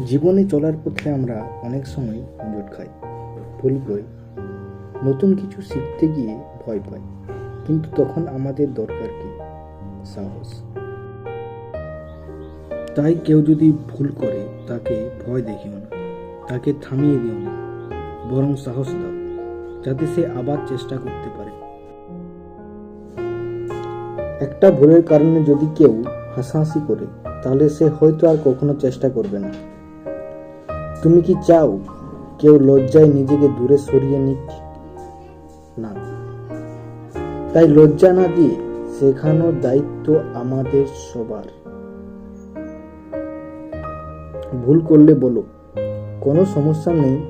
জীবনে চলার পথে আমরা অনেক সময় হোঁচট খাই, ভুল করি, নতুন কিছু শিখতে গিয়ে ভয় পাই। কিন্তু তখন আমাদের দরকার কি? সাহস। তাই কেউ যদি ভুল করে তাকে ভয় দেখিও না, তাকে থামিয়ে দিও না, বরং সাহস দাও, যাতে সে আবার চেষ্টা করতে পারে। একটা ভুলের কারণে যদি কেউ হাসাহাসি করে, তাহলে সে হয়তো আর কখনো চেষ্টা করবে না। তুমি কি চাও কেউ লজ্জায় নিজেকে দূরে সরিয়ে নিক? না। তাই লজ্জা না দিয়ে শেখানোর দায়িত্ব আমাদের সবার। ভুল করলে বলো, কোনো সমস্যা নেই,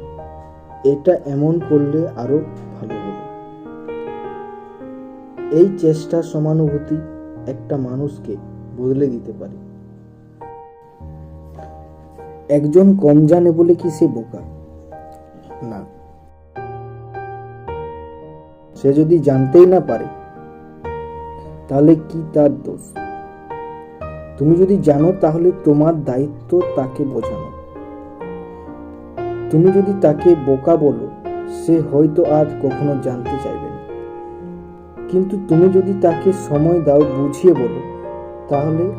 এটা এমন করলে আরো ভালো হবে। এই চেষ্টা সমানুভূতি একটা মানুষকে বদলে দিতে পারে। একজন কম জানে বলে কি সে বোকা? না। সে যদি জানতেই না পারে, তাহলে কি তার দোষ? তুমি যদি জানো, তাহলে তোমার দায়িত্ব তাকে বোঝানো। তুমি যদি তাকে বোকা বলো, সে হয়তো আর কখনো জানতে চাইবে না। কিন্তু তুমি যদি তাকে সময় দাও, বুঝিয়ে বলো, তাহলে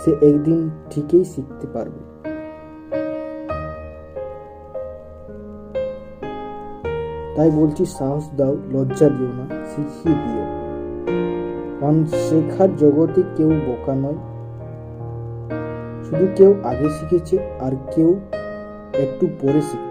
সে একদিন ঠিকই শিখতে পারবে। তাই বলছি, সাহস দাও, লজ্জা দিও না, শিখিয়ে দিও। কারণ শেখার জগতে কেউ বোকা নয়, শুধু কেউ আগে শিখেছে আর কেউ একটু পরে শিখবে।